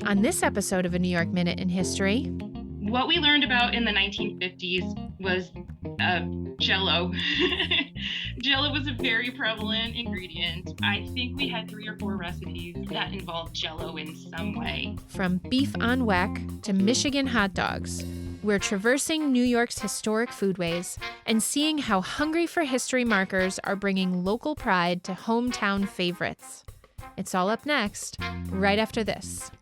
On this episode of A New York Minute in History, what we learned about in the 1950s was Jell-O. Jell-O was a very prevalent ingredient. I think we had 3 or 4 recipes that involved Jell-O in some way. From beef on weck to Michigan hot dogs, we're traversing New York's historic foodways and seeing how hungry for history markers are bringing local pride to hometown favorites. It's all up next, right after this.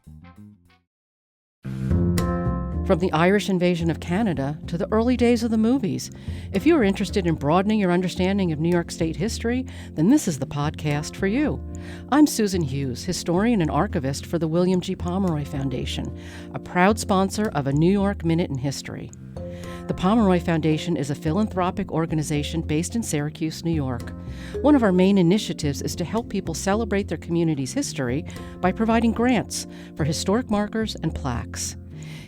From the Irish invasion of Canada to the early days of the movies. If you are interested in broadening your understanding of New York State history, then this is the podcast for you. I'm Susan Hughes, historian and archivist for the William G. Pomeroy Foundation, a proud sponsor of A New York Minute in History. The Pomeroy Foundation is a philanthropic organization based in Syracuse, New York. One of our main initiatives is to help people celebrate their community's history by providing grants for historic markers and plaques.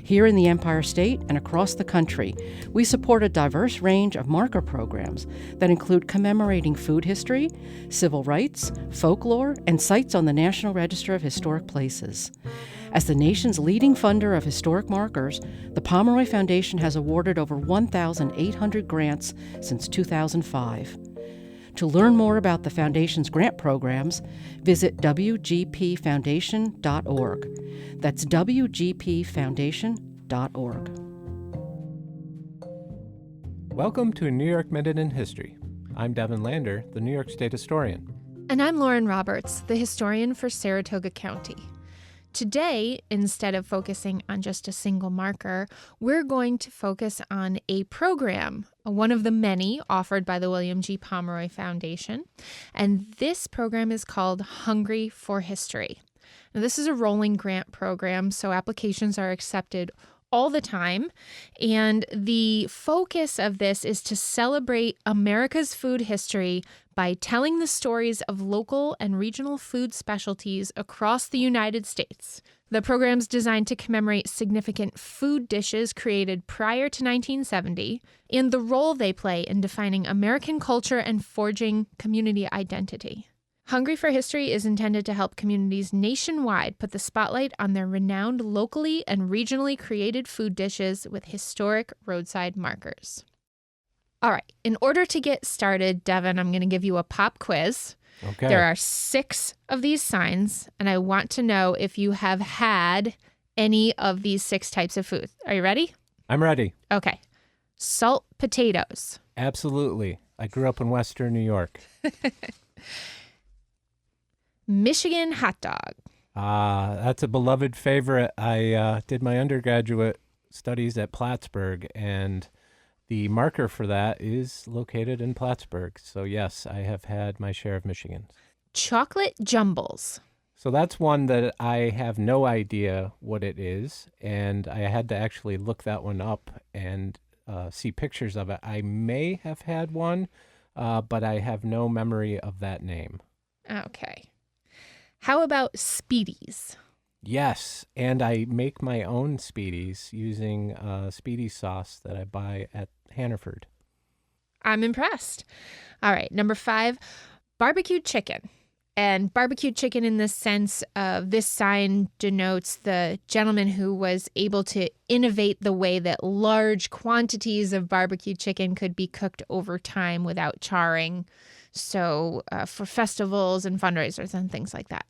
Here in the Empire State and across the country, we support a diverse range of marker programs that include commemorating food history, civil rights, folklore, and sites on the National Register of Historic Places. As the nation's leading funder of historic markers, the Pomeroy Foundation has awarded over 1,800 grants since 2005. To learn more about the Foundation's grant programs, visit wgpfoundation.org. That's wgpfoundation.org. Welcome to A New York Minute in History. I'm Devin Lander, the New York State historian. And I'm Lauren Roberts, the historian for Saratoga County. Today, instead of focusing on just a single marker, we're going to focus on a program, one of the many offered by the William G. Pomeroy Foundation. And this program is called Hungry for History. Now, this is a rolling grant program, so applications are accepted all the time. And the focus of this is to celebrate America's food history by telling the stories of local and regional food specialties across the United States. The program's designed to commemorate significant food dishes created prior to 1970 and the role they play in defining American culture and forging community identity. Hungry for History is intended to help communities nationwide put the spotlight on their renowned locally and regionally created food dishes with historic roadside markers. All right, in order to get started, Devin, I'm going to give you a pop quiz. Okay. There are 6 of these signs, and I want to know if you have had any of these 6 types of food. Are you ready? I'm ready. Okay. Salt potatoes. Absolutely. I grew up in Western New York. Michigan hot dog. That's a beloved favorite. I did my undergraduate studies at Plattsburgh, and the marker for that is located in Plattsburgh. So yes, I have had my share of Michigan. Chocolate jumbles. So that's one that I have no idea what it is, and I had to actually look that one up and see pictures of it. I may have had one, but I have no memory of that name. Okay. How about Speedies? Yes, and I make my own Speedies using Speedy sauce that I buy at Hannaford. I'm impressed. All right, number 5, barbecued chicken. And barbecued chicken in the sense of this sign denotes the gentleman who was able to innovate the way that large quantities of barbecued chicken could be cooked over time without charring. So for festivals and fundraisers and things like that.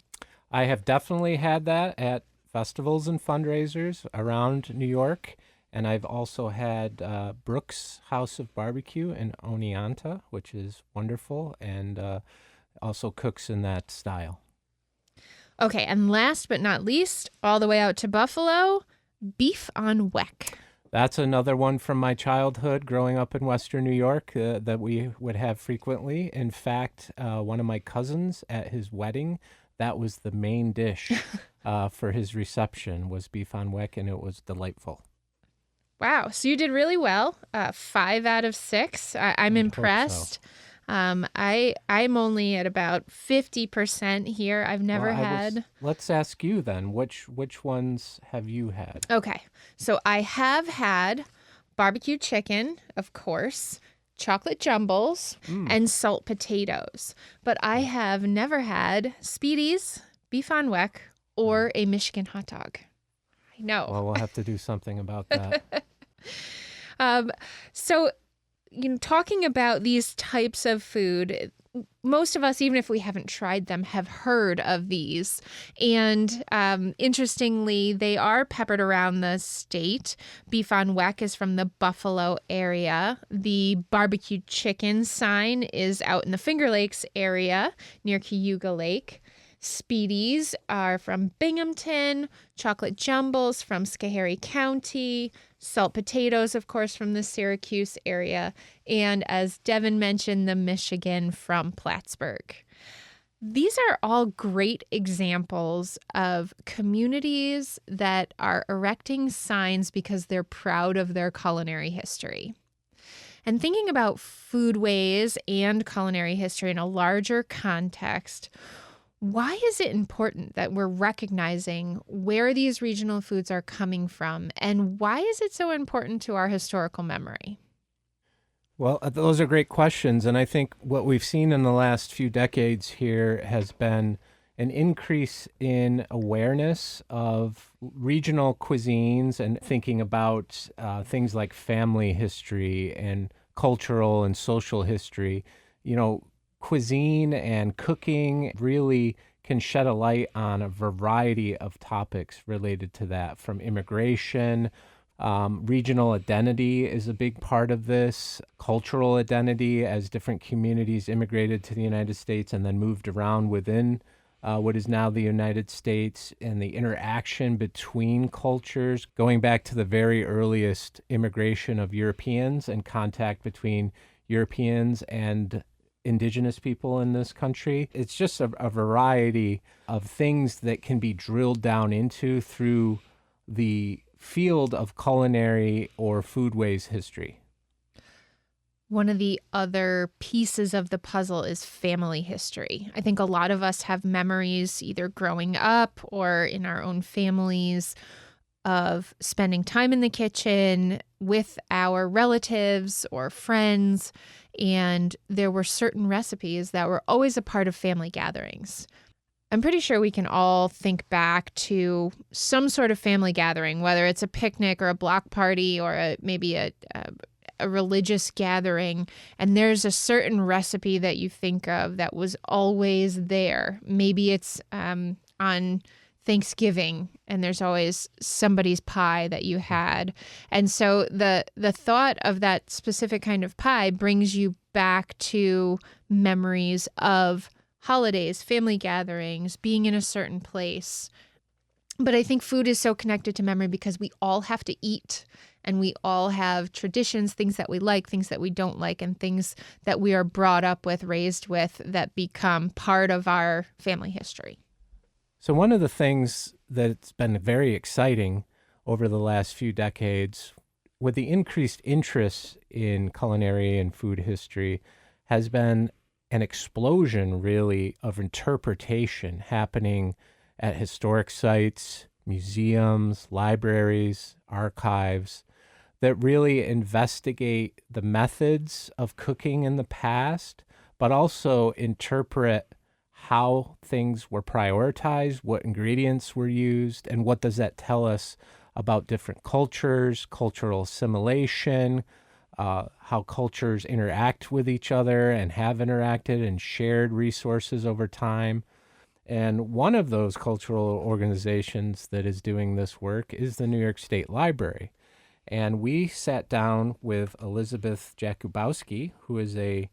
I have definitely had that at festivals and fundraisers around New York. And I've also had Brooks House of Barbecue in Onandaga, which is wonderful, and also cooks in that style. Okay, and last but not least, all the way out to Buffalo, beef on weck. That's another one from my childhood growing up in Western New York that we would have frequently. In fact, one of my cousins at his wedding, that was the main dish for his reception was beef on weck, and it was delightful. Wow, so you did really well. 5 out of 6. I'm impressed. I'm only at about 50% here. I've never had. Let's ask you then. Which ones have you had? Okay, so I have had barbecue chicken, of course, chocolate jumbles, and salt potatoes. But I have never had Speedies, beef on weck, or a Michigan hot dog. I know. Well, we'll have to do something about that. So, talking about these types of food, most of us, even if we haven't tried them, have heard of these. And interestingly, they are peppered around the state. Beef on weck is from the Buffalo area. The barbecue chicken sign is out in the Finger Lakes area near Cayuga Lake. Speedies are from Binghamton, chocolate jumbles from Schoharie County, salt potatoes, of course, from the Syracuse area, and as Devin mentioned, the Michigan from Plattsburgh. These are all great examples of communities that are erecting signs because they're proud of their culinary history. And thinking about foodways and culinary history in a larger context, why is it important that we're recognizing where these regional foods are coming from, and why is it so important to our historical memory? Well, those are great questions. And I think what we've seen in the last few decades here has been an increase in awareness of regional cuisines and thinking about things like family history and cultural and social history. Cuisine and cooking really can shed a light on a variety of topics related to that, from immigration. Regional identity is a big part of this, cultural identity as different communities immigrated to the United States and then moved around within what is now the United States, and the interaction between cultures, going back to the very earliest immigration of Europeans and contact between Europeans and indigenous people in this country. It's just a variety of things that can be drilled down into through the field of culinary or foodways history. One of the other pieces of the puzzle is family history. I think a lot of us have memories either growing up or in our own families of spending time in the kitchen with our relatives or friends, and there were certain recipes that were always a part of family gatherings. I'm pretty sure we can all think back to some sort of family gathering, whether it's a picnic or a block party or maybe a religious gathering, and there's a certain recipe that you think of that was always there. Maybe it's on Thanksgiving, and there's always somebody's pie that you had. And so the thought of that specific kind of pie brings you back to memories of holidays, family gatherings, being in a certain place. But I think food is so connected to memory because we all have to eat, and we all have traditions, things that we like, things that we don't like, and things that we are brought up with, raised with, that become part of our family history. So one of the things that's been very exciting over the last few decades with the increased interest in culinary and food history has been an explosion, really, of interpretation happening at historic sites, museums, libraries, archives, that really investigate the methods of cooking in the past, but also interpret how things were prioritized, what ingredients were used, and what does that tell us about different cultures, cultural assimilation, how cultures interact with each other and have interacted and shared resources over time. And one of those cultural organizations that is doing this work is the New York State Library. And we sat down with Elizabeth Jakubowski, who is a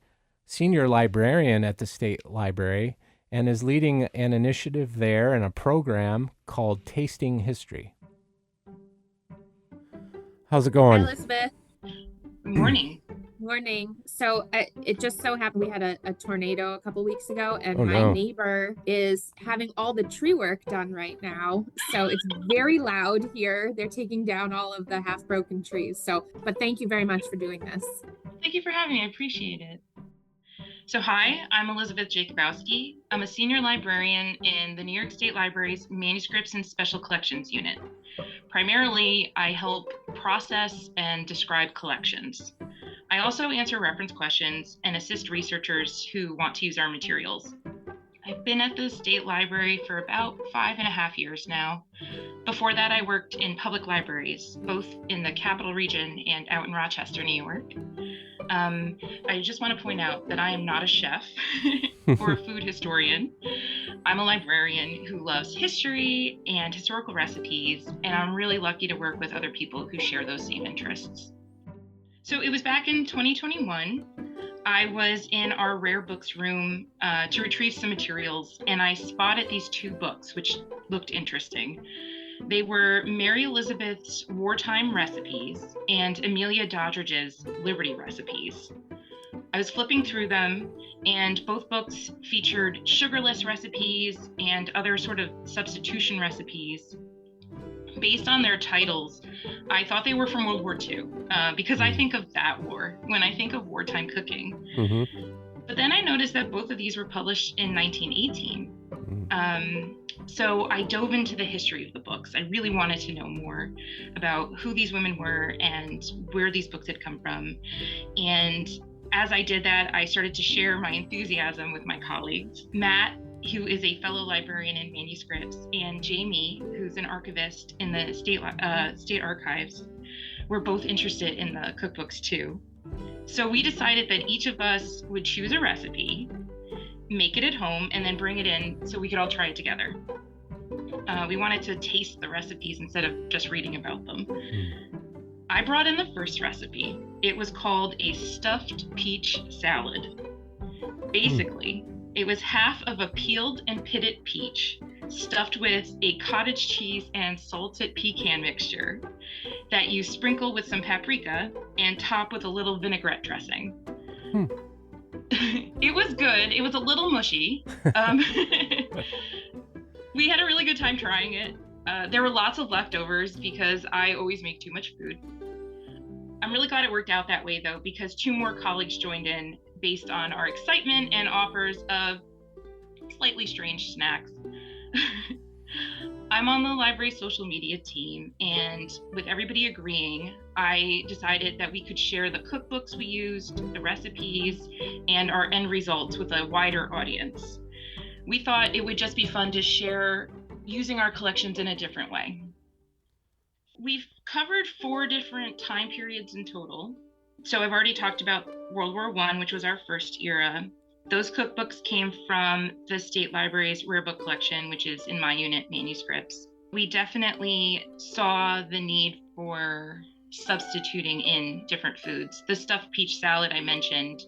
senior librarian at the State Library and is leading an initiative there and a program called Tasting History. How's it going? Hi, Elizabeth. Good morning. Morning. So it just so happened we had a tornado a couple weeks ago, and Oh, my no. neighbor is having all the tree work done right now. So it's very loud here. They're taking down all of the half-broken trees. But thank you very much for doing this. Thank you for having me. I appreciate it. So hi, I'm Elizabeth Jakubowski. I'm a senior librarian in the New York State Library's Manuscripts and Special Collections Unit. Primarily, I help process and describe collections. I also answer reference questions and assist researchers who want to use our materials. I've been at the State Library for about 5.5 years now, Before that, I worked in public libraries, both in the Capital Region and out in Rochester, New York. I just want to point out that I am not a chef or a food historian. I'm a librarian who loves history and historical recipes, and I'm really lucky to work with other people who share those same interests. So it was back in 2021. I was in our rare books room to retrieve some materials, and I spotted these two books, which looked interesting. They were Mary Elizabeth's Wartime Recipes and Amelia Doddridge's Liberty Recipes. I was flipping through them, and both books featured sugarless recipes and other sort of substitution recipes. Based on their titles, I thought they were from World War II, because I think of that war when I think of wartime cooking. Mm-hmm. But then I noticed that both of these were published in 1918. So I dove into the history of the books. I really wanted to know more about who these women were and where these books had come from. And as I did that, I started to share my enthusiasm with my colleagues. Matt, who is a fellow librarian in manuscripts, and Jamie, who's an archivist in the state archives, were both interested in the cookbooks too. So we decided that each of us would choose a recipe, make it at home, and then bring it in so we could all try it together. We wanted to taste the recipes instead of just reading about them. I brought in the first recipe. It was called a stuffed peach salad. Basically, it was half of a peeled and pitted peach stuffed with a cottage cheese and salted pecan mixture that you sprinkle with some paprika and top with a little vinaigrette dressing. It was good. It was a little mushy. We had a really good time trying it. There were lots of leftovers because I always make too much food. I'm really glad it worked out that way, though, because two more colleagues joined in based on our excitement and offers of slightly strange snacks. I'm on the library social media team, and with everybody agreeing, I decided that we could share the cookbooks we used, the recipes, and our end results with a wider audience. We thought it would just be fun to share using our collections in a different way. We've covered 4 different time periods in total. So I've already talked about World War I, which was our first era. Those cookbooks came from the State Library's Rare Book Collection, which is in my unit, manuscripts. We definitely saw the need for substituting in different foods. The stuffed peach salad I mentioned,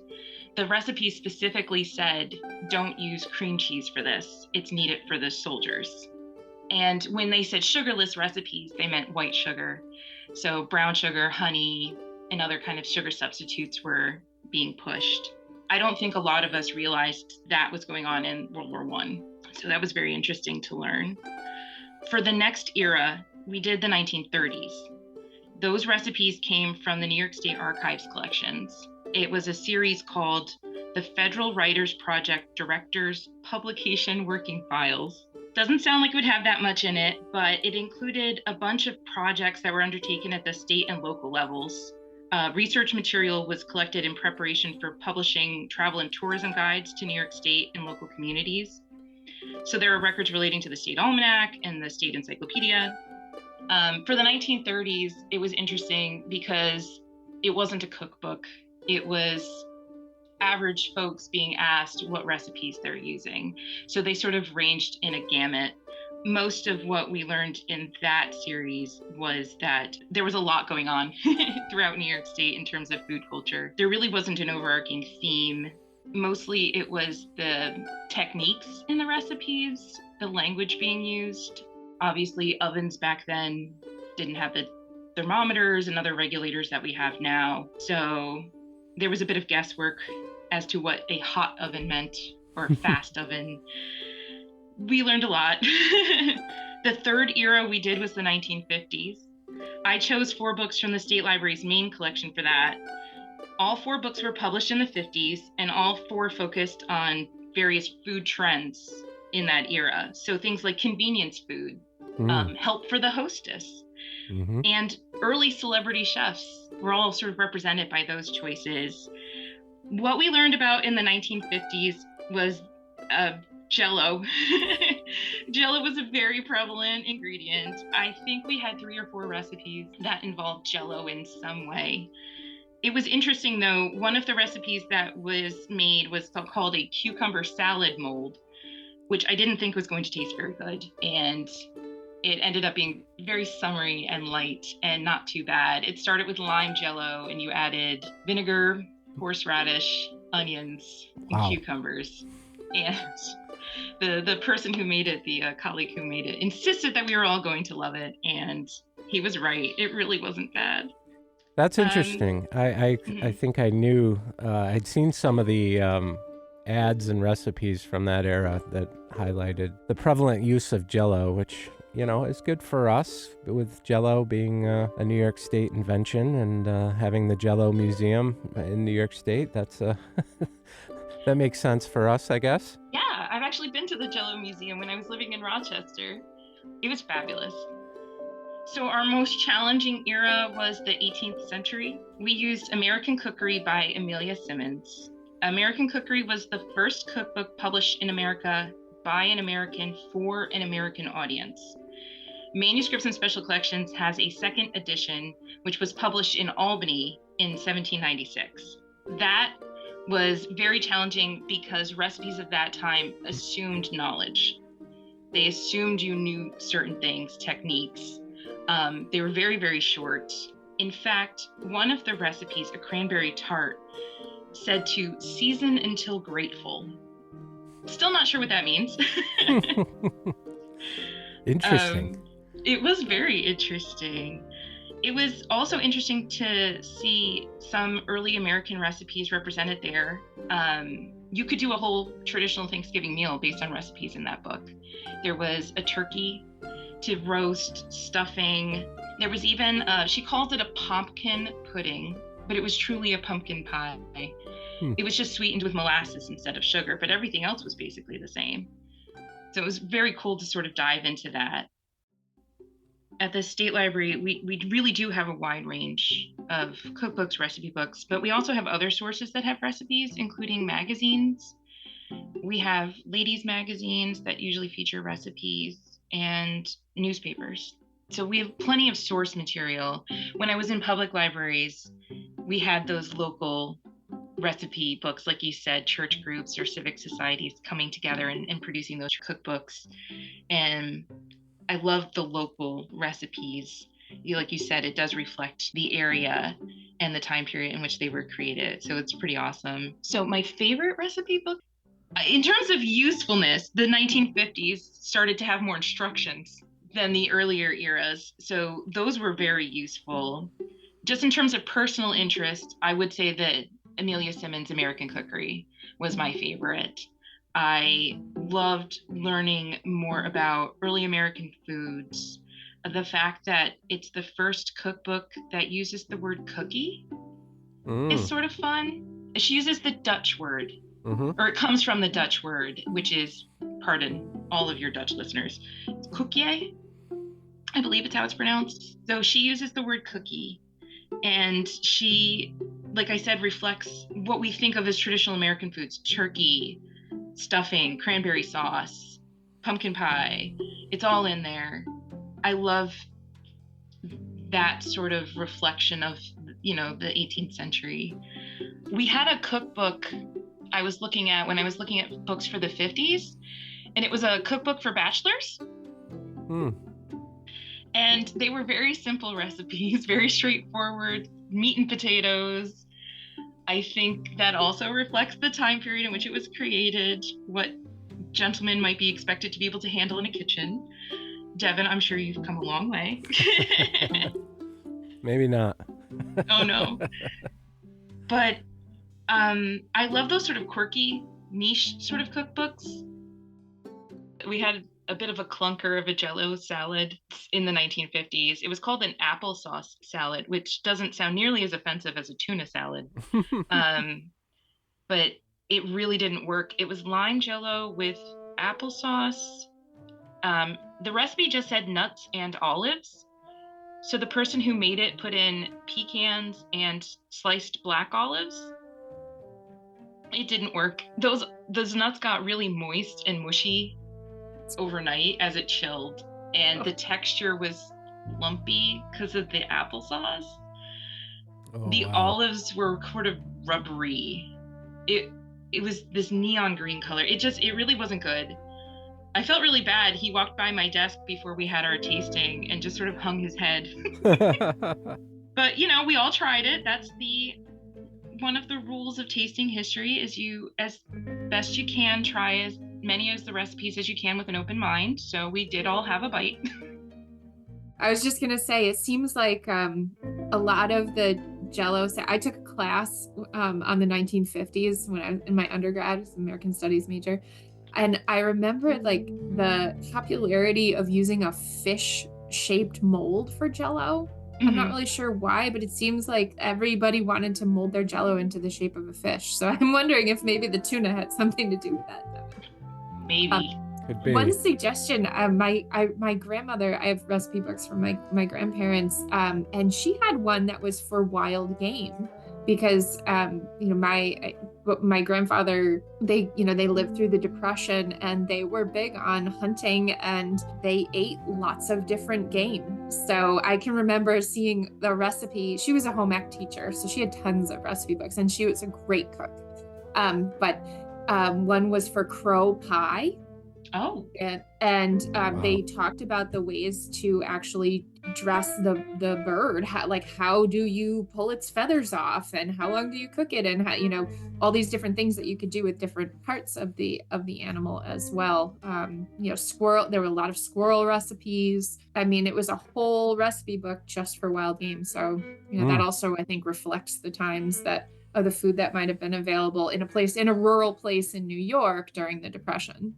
the recipe specifically said, don't use cream cheese for this. It's needed for the soldiers. And when they said sugarless recipes, they meant white sugar. So brown sugar, honey, and other kind of sugar substitutes were being pushed. I don't think a lot of us realized that was going on in World War I. So that was very interesting to learn. For the next era, we did the 1930s. Those recipes came from the New York State Archives collections. It was a series called the Federal Writers Project Directors Publication Working Files. Doesn't sound like it would have that much in it, but it included a bunch of projects that were undertaken at the state and local levels. Research material was collected in preparation for publishing travel and tourism guides to New York State and local communities. So there are records relating to the State Almanac and the State Encyclopedia. For the 1930s, it was interesting because it wasn't a cookbook. It was average folks being asked what recipes they're using. So they sort of ranged in a gamut. Most of what we learned in that series was that there was a lot going on throughout New York State in terms of food culture. There really wasn't an overarching theme. Mostly it was the techniques in the recipes, the language being used. Obviously, ovens back then didn't have the thermometers and other regulators that we have now. So there was a bit of guesswork as to what a hot oven meant or a fast oven. We learned a lot. The third era we did was the 1950s. I chose 4 books from the State Library's main collection for that. All 4 books were published in the 50s, and all 4 focused on various food trends in that era. So things like convenience food, help for the hostess, and early celebrity chefs were all sort of represented by those choices. What we learned about in the 1950s was Jell-O. Jello was a very prevalent ingredient. I think we had 3 or 4 recipes that involved Jello in some way. It was interesting, though. One of the recipes that was made was called a cucumber salad mold, which I didn't think was going to taste very good. And it ended up being very summery and light and not too bad. It started with lime Jello, and you added vinegar, horseradish, onions, and cucumbers. And the person who made it, the colleague who made it, insisted that we were all going to love it. And he was right. It really wasn't bad. That's interesting. I think I knew, I'd seen some of the ads and recipes from that era that highlighted the prevalent use of Jello, which, is good for us, with Jello being a New York State invention and having the Jello Museum in New York State. That's that makes sense for us, I guess. Yeah, I've actually been to the Jello Museum when I was living in Rochester. It was fabulous. So our most challenging era was the 18th century. We used American Cookery by Amelia Simmons. American Cookery was the first cookbook published in America by an American for an American audience. Manuscripts and Special Collections has a second edition, which was published in Albany in 1796. That was very challenging because recipes of that time assumed knowledge. They assumed you knew certain things, techniques. They were very, very short. In fact, one of the recipes, a cranberry tart, said to season until grateful. Still not sure what that means. Interesting. It was very interesting. It was also interesting to see some early American recipes represented there. You could do a whole traditional Thanksgiving meal based on recipes in that book. There was a turkey to roast, stuffing. There was even, she called it a pumpkin pudding, but it was truly a pumpkin pie. It was just sweetened with molasses instead of sugar, but everything else was basically the same. So it was very cool to sort of dive into that. At the State Library, we really do have a wide range of cookbooks, recipe books, but we also have other sources that have recipes, including magazines. We have ladies' magazines that usually feature recipes, and newspapers. So we have plenty of source material. When I was in public libraries, we had those local recipe books, like you said, church groups or civic societies coming together and producing those cookbooks. And I love the local recipes. Like you said, it does reflect the area and the time period in which they were created. So it's pretty awesome. So my favorite recipe book, in terms of usefulness, the 1950s started to have more instructions than the earlier eras. So those were very useful. Just in terms of personal interest, I would say that Amelia Simmons' American Cookery was my favorite. I loved learning more about early American foods. The fact that it's the first cookbook that uses the word cookie is sort of fun. She uses the Dutch word. Or it comes from the Dutch word, which is, pardon all of your Dutch listeners, koekje, I believe it's how it's pronounced. So she uses the word cookie, and she, like I said, reflects what we think of as traditional American foods: turkey, stuffing, cranberry sauce, pumpkin pie. It's all in there. I love that sort of reflection of, the 18th century. We had a cookbook I was looking at when I was looking at books for the 50s, and it was a cookbook for bachelors. And they were very simple recipes, very straightforward, meat and potatoes. I think that also reflects the time period in which it was created, what gentlemen might be expected to be able to handle in a kitchen. Devin, I'm sure you've come a long way. Maybe not. Oh, no. But I love those sort of quirky, niche sort of cookbooks. We had a bit of a clunker of a Jello salad in the 1950s. It was called an applesauce salad, which doesn't sound nearly as offensive as a tuna salad. But it really didn't work. It was lime Jello with applesauce. The recipe just said nuts and olives. So the person who made it put in pecans and sliced black olives. It didn't work. Those nuts got really moist and mushy. overnight as it chilled, and the texture was lumpy because of the applesauce. The olives were sort of rubbery. It was this neon green color. It really wasn't good. I felt really bad. He walked by my desk before we had our tasting and just sort of hung his head. But we all tried it. That's one of the rules of tasting history is you, as best you can, try as many of the recipes as you can with an open mind. So we did all have a bite. I was just gonna say, it seems like a lot of the Jell-O. I took a class on the 1950s when I was in my undergrad, as an American Studies major, and I remember like the popularity of using a fish-shaped mold for Jell-O. I'm not really sure why, but it seems like everybody wanted to mold their Jell-O into the shape of a fish. So I'm wondering if maybe the tuna had something to do with that. Maybe. Could be. One suggestion, my grandmother, I have recipe books from my grandparents, and she had one that was for wild game because my grandfather, they lived through the Depression and they were big on hunting and they ate lots of different game. So I can remember seeing the recipe. She was a home ec teacher, so she had tons of recipe books and she was a great cook. But one was for crow pie. Oh. And they talked about the ways to actually dress the bird. How do you pull its feathers off, and how long do you cook it, and how, all these different things that you could do with different parts of the animal as well. Squirrel. There were a lot of squirrel recipes. I mean, it was a whole recipe book just for wild game. So that also, I think, reflects the times of the food that might have been available in a rural place in New York during the Depression.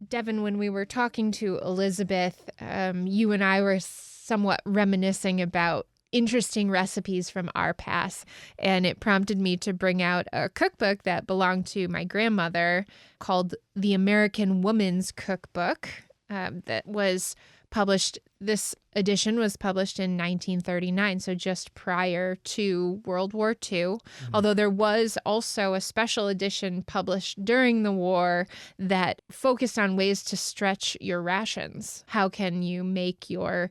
Devin, when we were talking to Elizabeth, you and I were somewhat reminiscing about interesting recipes from our past, and it prompted me to bring out a cookbook that belonged to my grandmother called The American Woman's Cookbook that was published. This edition was published in 1939, so just prior to World War II, although there was also a special edition published during the war that focused on ways to stretch your rations. How can you make your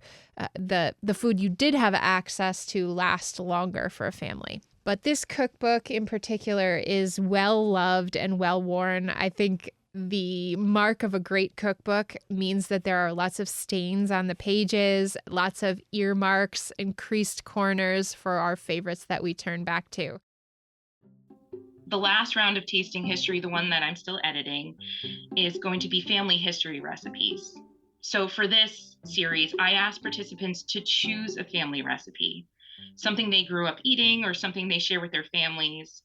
the food you did have access to last longer for a family? But this cookbook in particular is well loved and well worn. I think the mark of a great cookbook means that there are lots of stains on the pages, lots of earmarks and creased corners for our favorites that we turn back to. The last round of Tasting History, the one that I'm still editing, is going to be family history recipes. So for this series, I asked participants to choose a family recipe, something they grew up eating or something they share with their families.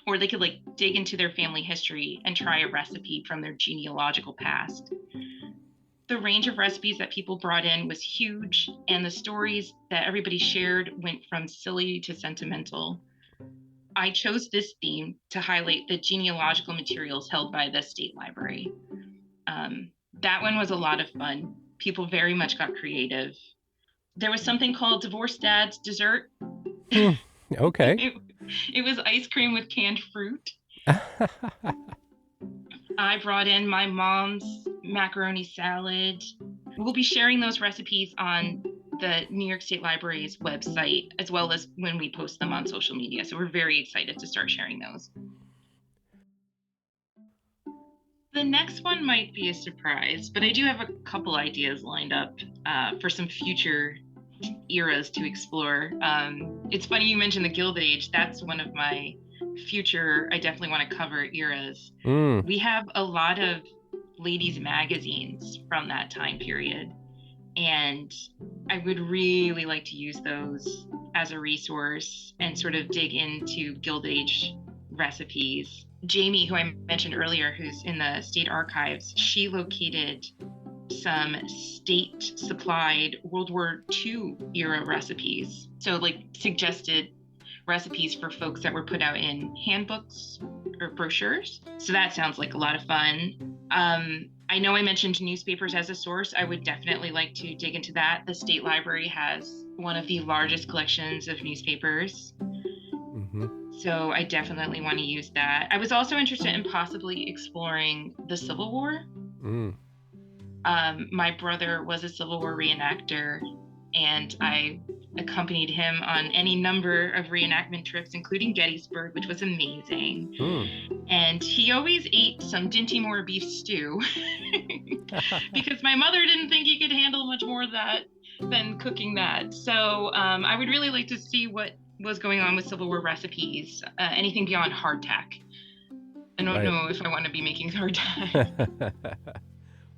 Or they could dig into their family history and try a recipe from their genealogical past. The range of recipes that people brought in was huge, and the stories that everybody shared went from silly to sentimental. I chose this theme to highlight the genealogical materials held by the State Library. That one was a lot of fun. People very much got creative. There was something called Divorced Dad's Dessert. Okay. It was ice cream with canned fruit. I brought in my mom's macaroni salad. We'll be sharing those recipes on the New York State Library's website, as well as when we post them on social media. So we're very excited to start sharing those. The next one might be a surprise, but I do have a couple ideas lined up for some future eras to explore. It's funny you mentioned the Gilded Age. That's one of my future, I definitely want to cover eras. We have a lot of ladies' magazines from that time period, and I would really like to use those as a resource and sort of dig into Gilded Age recipes. Jamie, who I mentioned earlier, who's in the state archives, she located some state supplied World War II era recipes. So suggested recipes for folks that were put out in handbooks or brochures. So that sounds like a lot of fun. I know I mentioned newspapers as a source. I would definitely like to dig into that. The State Library has one of the largest collections of newspapers. So I definitely want to use that. I was also interested in possibly exploring the Civil War. My brother was a Civil War reenactor, and I accompanied him on any number of reenactment trips, including Gettysburg, which was amazing. And he always ate some Dinty Moore beef stew because my mother didn't think he could handle much more of that than cooking that. So I would really like to see what was going on with Civil War recipes, anything beyond hardtack. I don't know if I want to be making hardtack.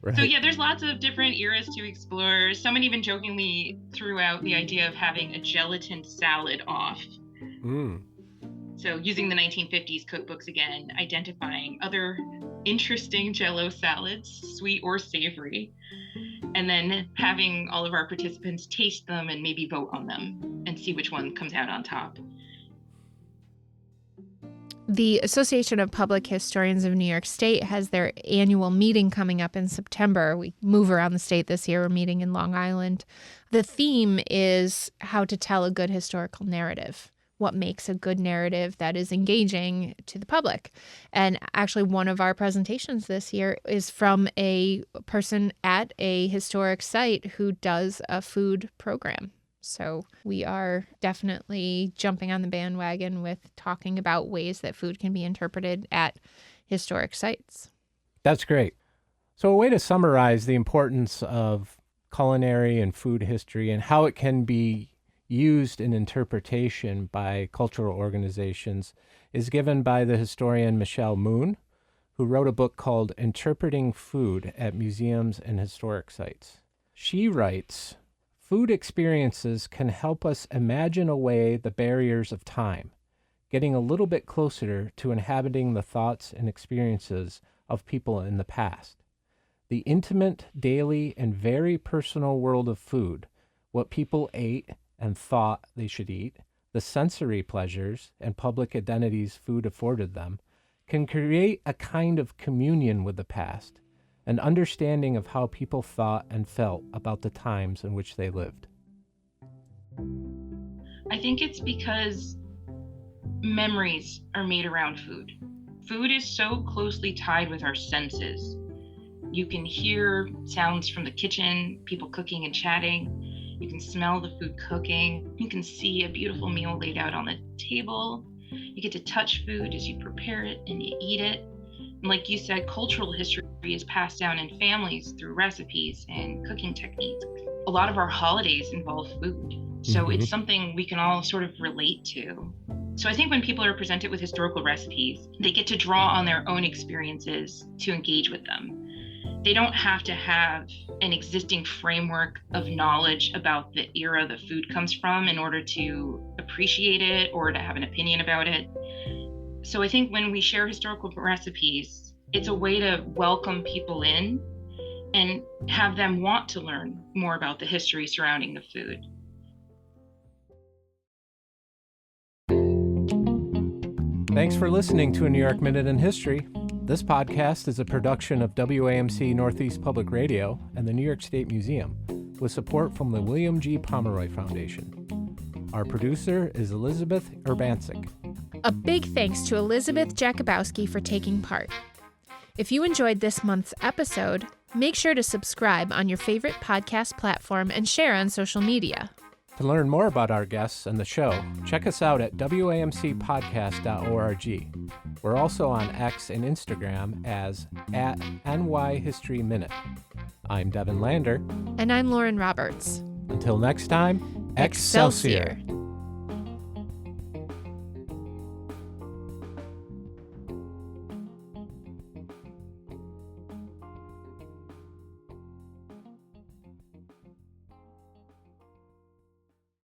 Right. So yeah, there's lots of different eras to explore. Someone even jokingly threw out the idea of having a gelatin salad off. So using the 1950s cookbooks again, identifying other interesting Jell-O salads, sweet or savory, and then having all of our participants taste them and maybe vote on them and see which one comes out on top. The Association of Public Historians of New York State has their annual meeting coming up in September. We move around the state this year. We're meeting in Long Island. The theme is how to tell a good historical narrative. What makes a good narrative that is engaging to the public? And actually, one of our presentations this year is from a person at a historic site who does a food program. So we are definitely jumping on the bandwagon with talking about ways that food can be interpreted at historic sites. That's great. So a way to summarize the importance of culinary and food history and how it can be used in interpretation by cultural organizations is given by the historian Michelle Moon, who wrote a book called Interpreting Food at Museums and Historic Sites. She writes, "Food experiences can help us imagine away the barriers of time, getting a little bit closer to inhabiting the thoughts and experiences of people in the past. The intimate, daily, and very personal world of food, what people ate and thought they should eat, the sensory pleasures and public identities food afforded them, can create a kind of communion with the past, an understanding of how people thought and felt about the times in which they lived." I think it's because memories are made around food. Food is so closely tied with our senses. You can hear sounds from the kitchen, people cooking and chatting. You can smell the food cooking. You can see a beautiful meal laid out on the table. You get to touch food as you prepare it and you eat it. And like you said, cultural history is passed down in families through recipes and cooking techniques. A lot of our holidays involve food. So it's something we can all sort of relate to. So I think when people are presented with historical recipes, they get to draw on their own experiences to engage with them. They don't have to have an existing framework of knowledge about the era the food comes from in order to appreciate it or to have an opinion about it. So I think when we share historical recipes, it's a way to welcome people in and have them want to learn more about the history surrounding the food. Thanks for listening to A New York Minute in History. This podcast is a production of WAMC Northeast Public Radio and the New York State Museum, with support from the William G. Pomeroy Foundation. Our producer is Elizabeth Urbancic. A big thanks to Elizabeth Jakubowski for taking part. If you enjoyed this month's episode, make sure to subscribe on your favorite podcast platform and share on social media. To learn more about our guests and the show, check us out at wamcpodcast.org. We're also on X and Instagram as @NYHistoryMinute. I'm Devin Lander. And I'm Lauren Roberts. Until next time, Excelsior!